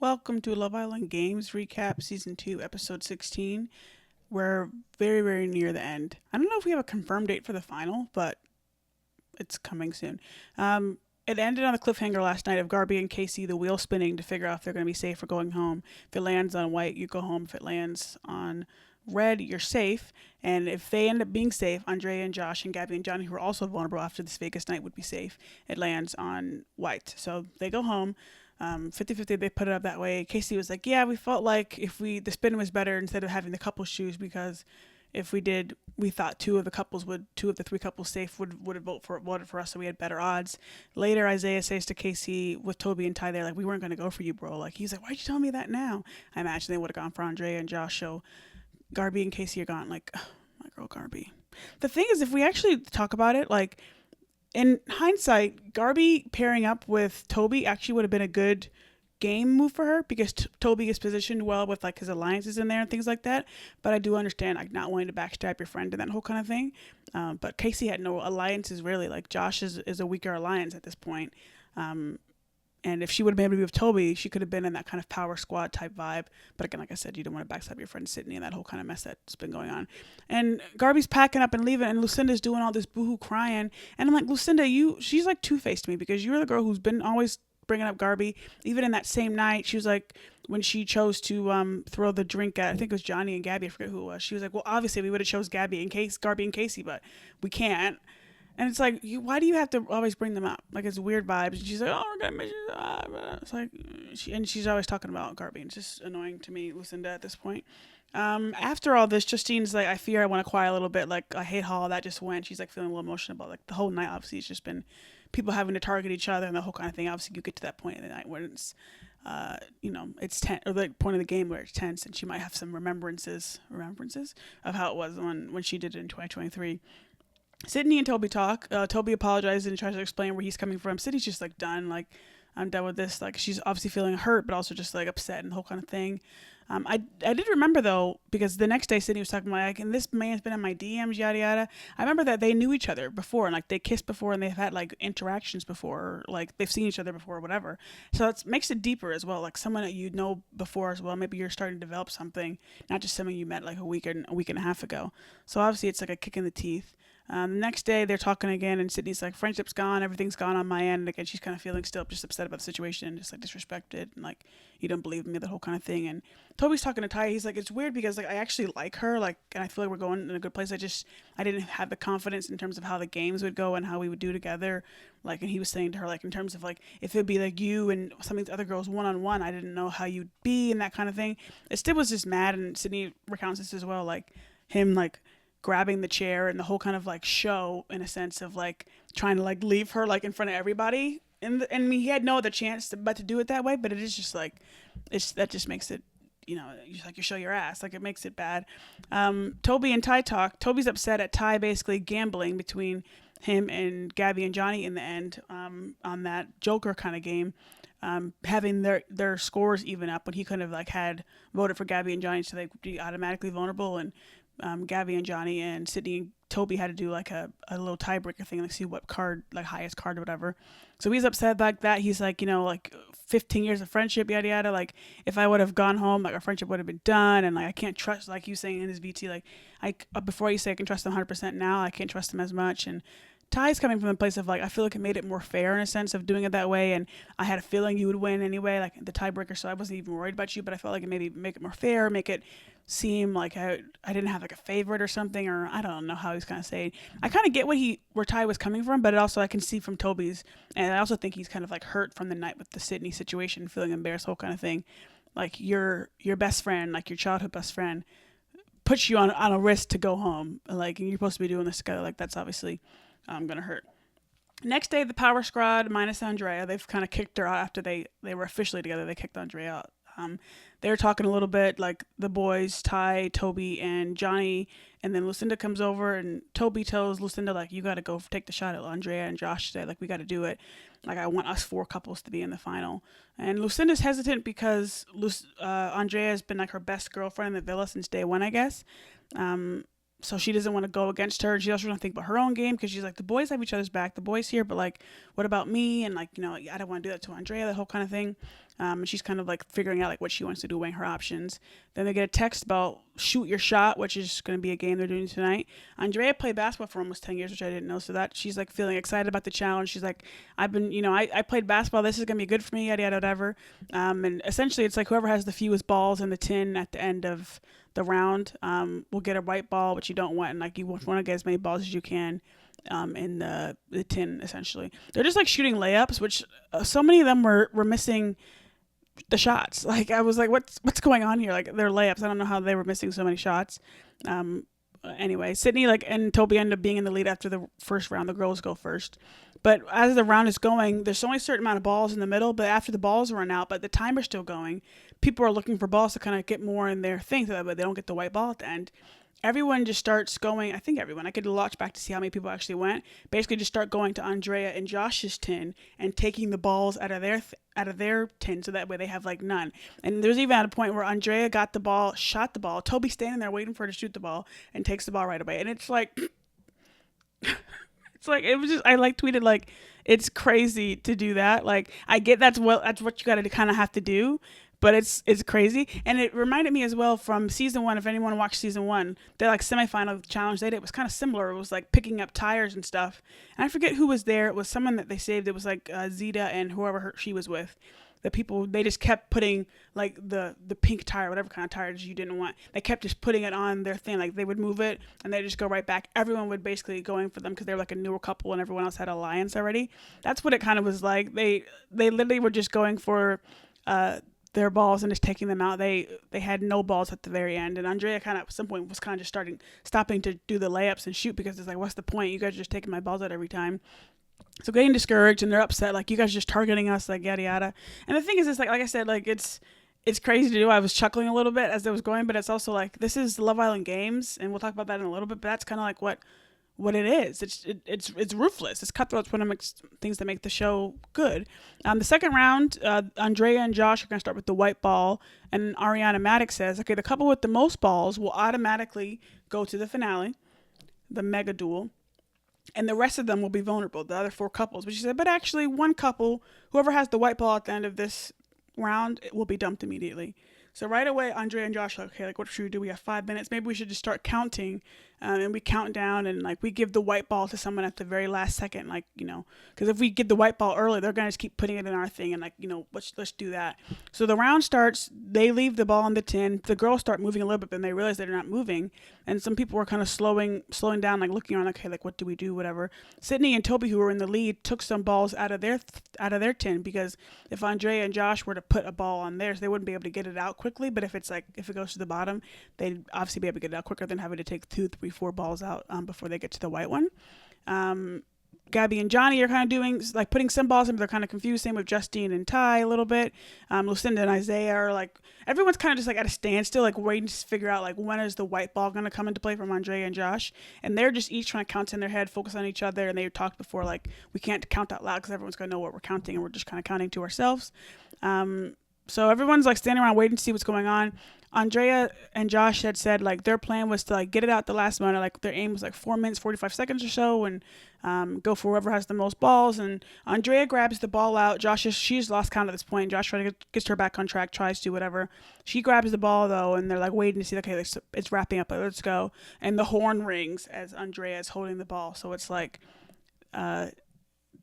Welcome to Love Island Games Recap Season 2, Episode 16. We're very, very near the end. I don't know if we have a confirmed date for the final, but it's coming soon. It ended on a cliffhanger last night of Garby and Casey, the wheel spinning to figure out if they're going to be safe for going home. If it lands on white, you go home. If it lands on red, you're safe. And if they end up being safe, Andrea and Josh and Gabby and Johnny, who are also vulnerable after this Vegas night, would be safe. It lands on white. So they go home. 50-50, they put it up that way. Casey was like, yeah, we felt like if the spin was better instead of having the couple shoes, because if we did, we thought two of the three couples safe would have voted for us, so we had better odds. Later, Isaiah says to Casey with Toby and Ty, they're like, we weren't going to go for you, bro. Like, he's like, why'd you tell me that now? I imagine they would have gone for Andrea and Josh. So Garby and Casey are gone. Like, ugh, my girl Garby. The thing is, if we actually talk about it, like, in hindsight, Garby pairing up with Toby actually would have been a good game move for her because Toby is positioned well with like his alliances in there and things like that. But I do understand like not wanting to backstab your friend and that whole kind of thing. But Casey had no alliances really. Like Josh is a weaker alliance at this point. Um, and if she would have been able to be with Toby, she could have been in that kind of power squad type vibe. But again, like I said, you don't want to backstab your friend Sydney and that whole kind of mess that's been going on. And Garby's packing up and leaving, and Lucinda's doing all this boohoo crying. And I'm like, Lucinda, she's like two-faced to me because you're the girl who's been always bringing up Garby. Even in that same night, she was like, when she chose to throw the drink at, I think it was Johnny and Gabby, I forget who it was. She was like, well, obviously we would have chose Garby and Casey, but we can't. And it's like, why do you have to always bring them up? Like, it's weird vibes. And she's like, oh, we're going to miss you. It's like, she's always talking about Garby. It's just annoying to me, Lucinda, at this point. After all this, Justine's like, I fear I want to cry a little bit. Like, I hate how all that just went. She's like feeling a little emotional about like the whole night. Obviously, it's just been people having to target each other and the whole kind of thing. Obviously, you get to that point in the night where it's, it's tense, or the point of the game where it's tense, and she might have some remembrances of how it was when she did it in 2023. Sydney and Toby talk. Toby apologizes and tries to explain where he's coming from. Sydney's just like done. Like, I'm done with this. Like, she's obviously feeling hurt, but also just like upset and the whole kind of thing. I did remember though, because the next day Sydney was talking like, and this man's been in my DMs, yada yada. I remember that they knew each other before, and like they kissed before, and they've had like interactions before, or, like they've seen each other before, or whatever. So it makes it deeper as well, like someone that you know before as well. Maybe you're starting to develop something, not just someone you met like a week and a half ago. So obviously it's like a kick in the teeth. The next day they're talking again, and Sydney's like, friendship's gone, everything's gone on my end. And again, she's kind of feeling still just upset about the situation and just like disrespected and like, you don't believe me, that whole kind of thing. And Toby's talking to Ty. He's like, it's weird because like I actually like her, like, and I feel like we're going in a good place. I didn't have the confidence in terms of how the games would go and how we would do together. Like, and he was saying to her, like, in terms of like if it'd be like you and some of these other girls one on one, I didn't know how you'd be and that kind of thing. It still was just mad, and Sydney recounts this as well, like him like grabbing the chair and the whole kind of like show in a sense of like trying to like leave her like in front of everybody. And I mean, he had no other chance but to do it that way. But it is just like, that just makes it, just like you show your ass. Like, it makes it bad. Toby and Ty talk. Toby's upset at Ty basically gambling between him and Gabby and Johnny in the end, on that Joker kind of game. Having their scores even up when he could have like had voted for Gabby and Johnny, so they would be automatically vulnerable. And Gabby and Johnny and Sydney and Toby had to do like a little tiebreaker thing, like see what card, like highest card or whatever. So he's upset like that. He's like, like 15 years of friendship, yada yada. Like, if I would have gone home, like our friendship would have been done. And like, I can't trust, like you saying in his VT, like before you say I can trust him 100%, now I can't trust him as much. And Ty's coming from the place of like, I feel like it made it more fair in a sense of doing it that way, and I had a feeling you would win anyway, like the tiebreaker, so I wasn't even worried about you, but I felt like it maybe make it more fair, make it seem like I didn't have like a favorite or something, or I don't know how he's kind of saying. I kind of get where Ty was coming from, but it also I can see from Toby's, and I also think he's kind of like hurt from the night with the Sydney situation, feeling embarrassed, whole kind of thing. Like your best friend, like your childhood best friend, puts you on a risk to go home, like, and you're supposed to be doing this together. Like, that's obviously gonna hurt. Next day, the Power Squad minus Andrea, they've kind of kicked her out after they were officially together. They kicked Andrea out. They were talking a little bit, like the boys, Ty, Toby, and Johnny, and then Lucinda comes over, and Toby tells Lucinda, like, you got to go take the shot at Andrea and Josh today. Like, we got to do it. Like, I want us four couples to be in the final. And Lucinda's hesitant because Andrea has been like her best girlfriend in the villa since day one, I guess. So she doesn't want to go against her. She also doesn't think about her own game because she's like, the boys have each other's back. The boys here, but like, what about me? And like, I don't want to do that to Andrea, that whole kind of thing. And she's kind of like figuring out like what she wants to do, weighing her options. Then they get a text about Shoot Your Shot, which is going to be a game they're doing tonight. Andrea played basketball for almost 10 years, which I didn't know. So that she's like feeling excited about the challenge. She's like, I've been, I played basketball. This is going to be good for me, yada, yada, whatever. And essentially it's like whoever has the fewest balls in the tin at the end of the round will get a white ball, which you don't want. And like you want to get as many balls as you can in the tin, essentially. They're just like shooting layups, which so many of them were missing the shots. Like I was like, what's going on here? Like they're layups. I don't know how they were missing so many shots. Anyway, Sydney and Toby end up being in the lead after the first round. The girls go first. But as the round is going, there's only a certain amount of balls in the middle, but after the balls run out, but the timer's still going, people are looking for balls to kind of get more in their thing so that way they don't get the white ball at the end. Everyone just starts going, I think everyone, I could watch back to see how many people actually went, basically just start going to Andrea and Josh's tin and taking the balls out of their tin so that way they have like none. And there's even at a point where Andrea got the ball, shot the ball, Toby's standing there waiting for her to shoot the ball and takes the ball right away. And it's like, it was just, I like tweeted like, it's crazy to do that. Like I get that's what you got to kind of have to do. But it's crazy. And it reminded me as well from season 1, if anyone watched season 1, their like semifinal challenge they did, it was kind of similar. It was like picking up tires and stuff. And I forget who was there. It was someone that they saved. It was like Zeta and whoever she was with. The people, they just kept putting like the pink tire, whatever kind of tires you didn't want. They kept just putting it on their thing. Like they would move it and they just go right back. Everyone would basically going for them because they were like a newer couple and everyone else had an alliance already. That's what it kind of was like. They literally were just going for their balls and just taking them out. They had no balls at the very end, and Andrea kind of at some point was kind of just stopping to do the layups and shoot because it's like, what's the point? You guys are just taking my balls out every time. So getting discouraged and they're upset, like you guys are just targeting us, like yada yada. And the thing is, it's like I said, like it's crazy to do. I was chuckling a little bit as it was going, but it's also like this is Love Island Games, and we'll talk about that in a little bit. But that's kind of like what it is. It's ruthless. It's cutthroat. It's one of the things that make the show good. The second round, Andrea and Josh are going to start with the white ball, and Ariana Maddox says, okay, the couple with the most balls will automatically go to the finale, the mega duel, and the rest of them will be vulnerable, the other 4 couples. But she said, but actually one couple, whoever has the white ball at the end of this round, it will be dumped immediately. So right away, Andrea and Josh are like, okay, like what should we do? We have 5 minutes. Maybe we should just start counting. And we count down and like we give the white ball to someone at the very last second, like, because if we give the white ball early, they're going to just keep putting it in our thing and like, let's do that. So the round starts, they leave the ball in the tin. The girls start moving a little bit, but then they realize they're not moving. And some people were kind of slowing down, like looking around, like, okay, like what do we do? Whatever. Sydney and Toby, who were in the lead, took some balls out of their tin because if Andrea and Josh were to put a ball on theirs, they wouldn't be able to get it out quickly. But if it goes to the bottom, they'd obviously be able to get it out quicker than having to take 2, 3, 4 balls out before they get to the white one. Gabby and Johnny are kind of doing like putting some balls in, but they're kind of confused. Same with Justine and Ty a little bit. Lucinda and Isaiah are like, everyone's kind of just like at a standstill, like waiting to figure out like when is the white ball going to come into play from Andrea and Josh. And they're just each trying to count in their head, focus on each other. And they talked before like we can't count out loud because everyone's going to know what we're counting, and we're just kind of counting to ourselves. So everyone's like standing around waiting to see what's going on. Andrea and Josh had said like their plan was to like get it out the last minute. Like their aim was like 4 minutes, 45 seconds or so, and go for whoever has the most balls. And Andrea grabs the ball out. She's lost count at this point. Josh tries to get her back on track, tries to whatever. She grabs the ball though, and they're like waiting to see. Okay, it's wrapping up. Let's go. And the horn rings as Andrea is holding the ball. So it's like,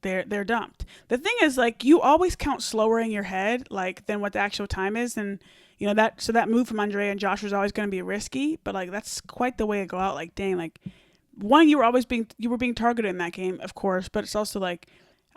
they're dumped. The thing is, like, you always count slower in your head, like, than what the actual time is, and that move from Andrea and Josh was always going to be risky, but like that's quite the way to go out. Like, dang, like one, you were being targeted in that game, of course, but it's also like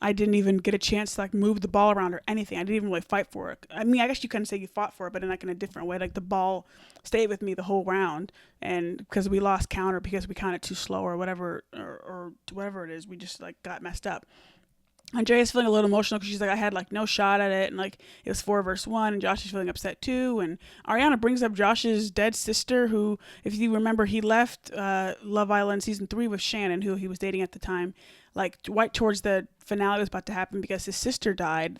I didn't even get a chance to like move the ball around or anything. I didn't even really fight for it. I mean, I guess you couldn't say you fought for it, but in like in a different way. Like the ball stayed with me the whole round, and because we lost count or because we counted too slow or whatever, or whatever it is, we just like got messed up. Andrea's feeling a little emotional because she's like, I had like no shot at it, and like it was 4 versus 1, and Josh is feeling upset too. And Ariana brings up Josh's dead sister, who, if you remember, he left Love Island season 3 with Shannon, who he was dating at the time. Like right towards the finale was about to happen because his sister died.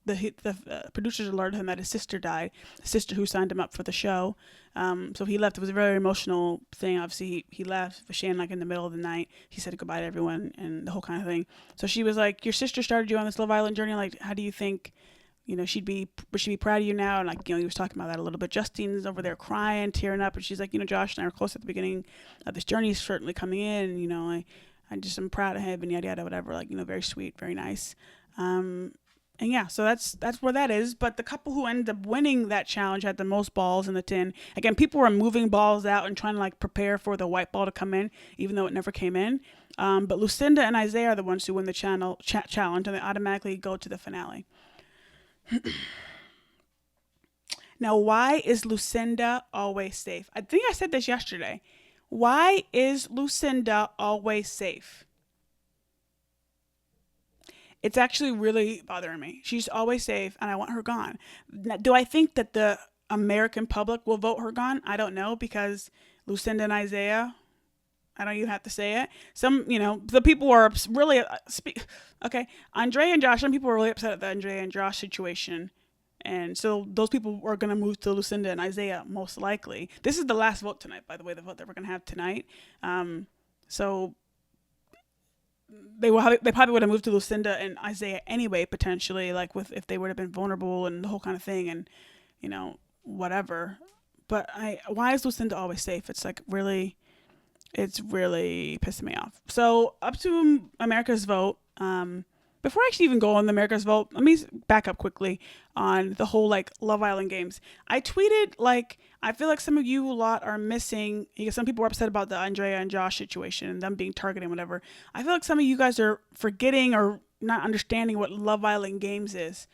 The producers alerted him that his sister died, the sister who signed him up for the show. So he left. It was a very emotional thing. Obviously, he left for Shannon like in the middle of the night. He said goodbye to everyone and the whole kind of thing. So she was like, your sister started you on this Love Island journey. Like, how do you think we should be proud of you now. And like, he was talking about that a little bit. Justine's over there crying, tearing up, and she's like, Josh and I were close at the beginning of this journey. He's certainly coming in, and, I'm proud of him and yada yada whatever. Like, very sweet, very nice. And yeah, so that's where that is. But the couple who ended up winning that challenge had the most balls in the tin. Again, people were moving balls out and trying to like prepare for the white ball to come in, even though it never came in. But Lucinda and Isaiah are the ones who win the challenge, and they automatically go to the finale. Now, why is Lucinda always safe? I think I said this yesterday. Why is Lucinda always safe? It's actually really bothering me. She's always safe, and I want her gone. Now, do I think that the American public will vote her gone? I don't know, because Lucinda and Isaiah, I don't even have to say it. The people were really, okay, Andrea and Josh, some people were really upset at the Andrea and Josh situation. And so those people are going to move to Lucinda and Isaiah, most likely. This is the last vote tonight, by the way, the vote that we're going to have tonight. So they probably would have moved to Lucinda and Isaiah anyway, potentially, like if they would have been vulnerable and the whole kind of thing, and whatever. But why is Lucinda always safe? It's really pissing me off. So up to America's vote. Before I actually even go on the America's vote, let me back up quickly on the whole Love Island games. I tweeted I feel like some of you a lot are missing, because some people were upset about the Andrea and Josh situation and them being targeted and whatever. I feel like some of you guys are forgetting or not understanding what Love Island games is.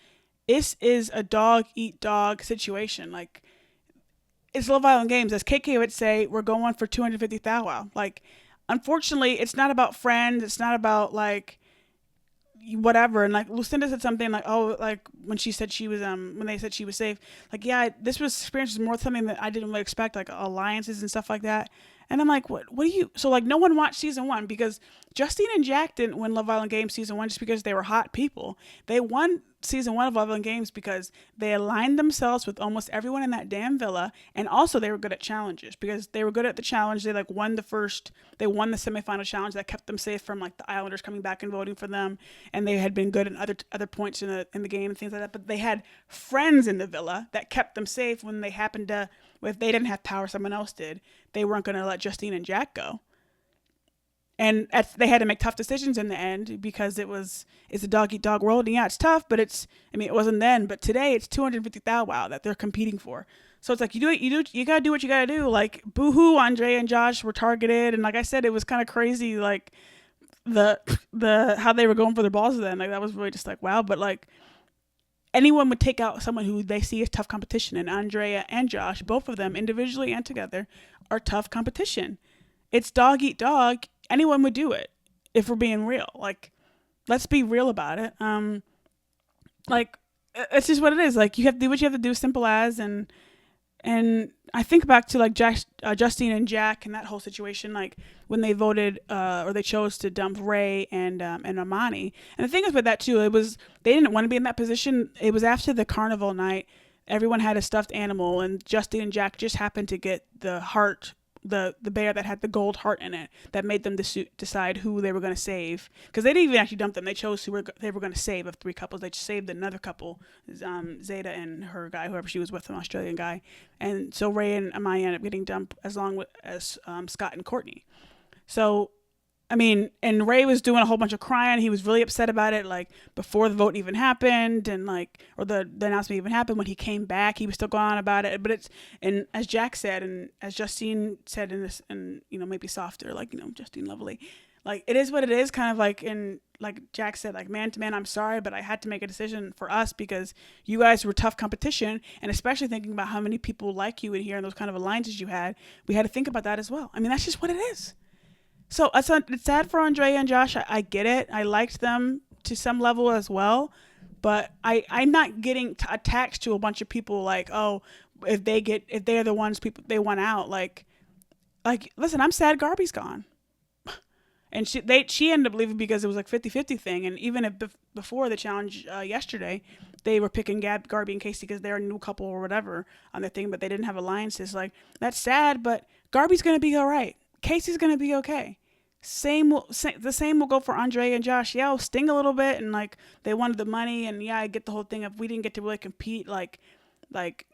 This is a dog eat dog situation. It's Love Island games. As KK would say, we're going for 250 thou wow. Unfortunately, it's not about friends. It's not about whatever. And Lucinda said something when she said she was when they said she was safe, this experience was more something that I didn't really expect, alliances and stuff like that. And I'm like, what do you, so no one watched season 1, because Justine and Jack didn't win Love Island Games season 1 just because they were hot people. They won season 1 of Love Island Games because they aligned themselves with almost everyone in that damn villa, and also they were good at challenges, because they were good at the challenge. They won the semifinal challenge that kept them safe from the Islanders coming back and voting for them, and they had been good in other points in the game and things like that. But they had friends in the villa that kept them safe when they happened to, if they didn't have power, someone else did. They weren't going to let Justine and Jack go. And they had to make tough decisions in the end, because it's a dog eat dog world. And yeah, it's tough, but it wasn't then. But today it's 250 thou wow that they're competing for. So it's you got to do what you got to do. Boo-hoo, Andrea and Josh were targeted. And like I said, it was kind of crazy, the how they were going for their balls then. That was really just wow. But anyone would take out someone who they see as tough competition. And Andrea and Josh, both of them individually and together, are tough competition. It's dog eat dog. Anyone would do it, if we're being real. Let's be real about it. It's just what it is. You have to do what you have to do, simple as. And I think back to Justine and Jack and that whole situation, when they voted or they chose to dump Ray and Amani. And the thing is with that too, they didn't want to be in that position. It was after the carnival night. Everyone had a stuffed animal, and Justine and Jack just happened to get the heart, the bear that had the gold heart in it, that made them decide who they were going to save, because they didn't even actually dump them. They chose who they were going to save of 3 couples. They just saved another couple, Zeta and her guy, whoever she was with, an Australian guy. And so Ray and Amaya ended up getting dumped, as long as Scott and Courtney. So and Ray was doing a whole bunch of crying. He was really upset about it, before the vote even happened, and or the announcement even happened. When he came back, he was still going on about it. But and as Jack said, and as Justine said in this, and maybe softer, Justine Lovely, it is what it is, kind of and Jack said, man to man, I'm sorry, but I had to make a decision for us, because you guys were tough competition, and especially thinking about how many people like you in here and those kind of alliances you had, we had to think about that as well. That's just what it is. So it's sad for Andrea and Josh. I get it. I liked them to some level as well, but I'm not getting attached to a bunch of people if they're the ones they want out. Listen, I'm sad Garby's gone. And she ended up leaving because it was 50-50 thing. And even if before the challenge yesterday, they were picking Garby and Casey because they're a new couple or whatever on their thing, but they didn't have alliances. That's sad, but Garby's going to be all right. Casey's going to be okay. The same will go for Andre and Josh. Yeah, it'll sting a little bit, and like they wanted the money, and yeah, I get the whole thing of we didn't get to really compete. Like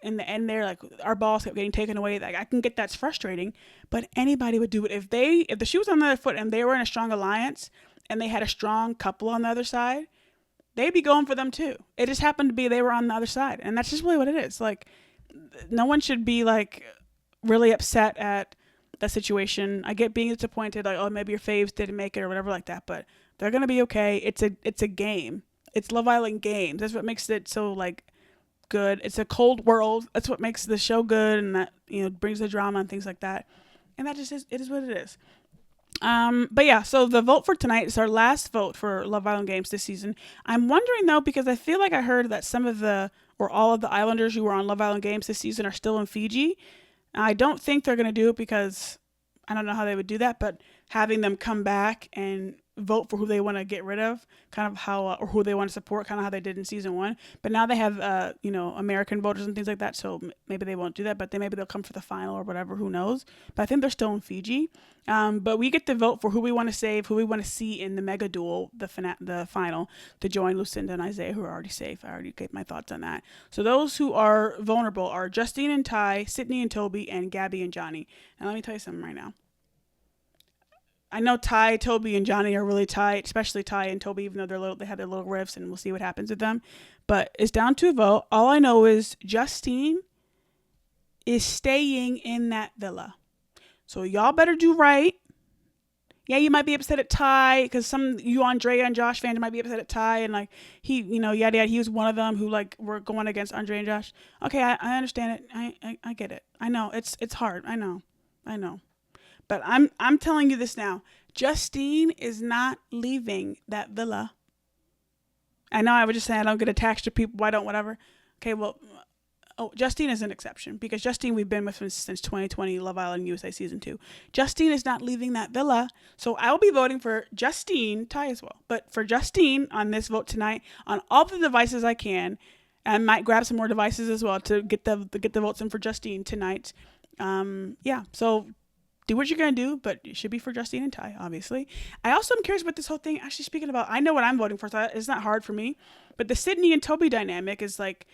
in the end, there, like our balls kept getting taken away. Like I can get that's frustrating, but anybody would do it if the shoe was on the other foot and they were in a strong alliance and they had a strong couple on the other side. They'd be going for them too. It just happened to be they were on the other side, and that's just really what it is. Like no one should be like really upset at that situation. I get being disappointed, like, oh, maybe your faves didn't make it or whatever like that, but they're gonna be okay. It's a game. It's Love Island Games. That's what makes it so like good. It's a cold world. That's what makes the show good, and that brings the drama and things like that. And that just is it is what it is. But yeah, so the vote for tonight is our last vote for Love Island Games this season. I'm wondering though, because I feel like I heard that some of the or all of the Islanders who were on Love Island Games this season are still in Fiji. I don't think they're going to do it because I don't know how they would do that, but having them come back and vote for who they want to get rid of, kind of how, or who they want to support, kind of how they did in season one. But now they have, American voters and things like that, so maybe they won't do that, but maybe they'll come for the final or whatever, who knows. But I think they're still in Fiji. But we get to vote for who we want to save, who we want to see in the mega duel, the final, to join Lucinda and Isaiah, who are already safe. I already gave my thoughts on that. So those who are vulnerable are Justine and Ty, Sydney and Toby, and Gabby and Johnny. And let me tell you something right now. I know Ty, Toby, and Johnny are really tight, especially Ty and Toby, even though they have their little riffs, and we'll see what happens with them. But it's down to a vote. All I know is Justine is staying in that villa. So y'all better do right. Yeah, you might be upset at Ty because some you Andrea and Josh fans might be upset at Ty, and like he, yada yada. He was one of them who like were going against Andrea and Josh. Okay, I understand it. I get it. I know it's hard. I know. But I'm telling you this now. Justine is not leaving that villa. I know I was just saying I don't get attached to people. Why don't whatever? Okay, well, Justine is an exception because Justine we've been with since 2020 Love Island USA season 2. Justine is not leaving that villa, so I'll be voting for Justine, Ty as well, but for Justine on this vote tonight on all the devices I can, and might grab some more devices as well to get the votes in for Justine tonight. So do what you're going to do, but it should be for Justine and Ty, obviously. I also am curious about this whole thing. Actually, speaking about, I know what I'm voting for, so it's not hard for me. But the Sydney and Toby dynamic is like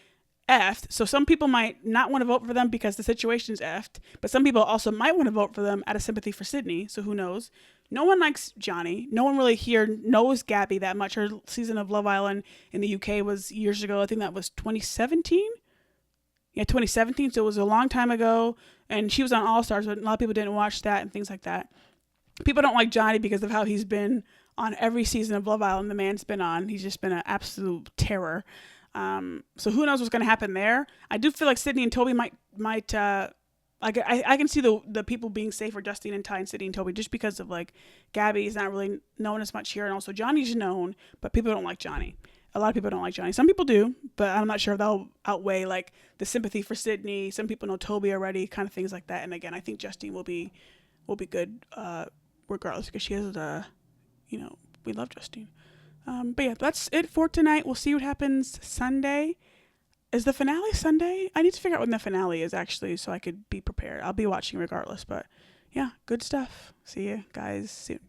effed. So some people might not want to vote for them because the situation's effed. But some people also might want to vote for them out of sympathy for Sydney. So who knows? No one likes Johnny. No one really here knows Gabby that much. Her season of Love Island in the UK was years ago. I think that was 2017. Yeah, 2017. So it was a long time ago. And she was on All Stars, but a lot of people didn't watch that and things like that. People don't like Johnny because of how he's been on every season of Love Island the man's been on. He's just been an absolute terror. So who knows what's going to happen there. I do feel like Sydney and Toby might I can see the people being safe for Justine and Ty and Sydney and Toby just because of like Gabby's not really known as much here, and also Johnny's known, but people don't like Johnny. A lot of people don't like Johnny. Some people do, but I'm not sure if that'll outweigh like the sympathy for Sydney. Some people know Toby already, kind of things like that. And again, I think Justine will be good regardless because she has we love Justine. But yeah, that's it for tonight. We'll see what happens Sunday. Is the finale Sunday? I need to figure out when the finale is actually so I could be prepared. I'll be watching regardless, but yeah, good stuff. See you guys soon.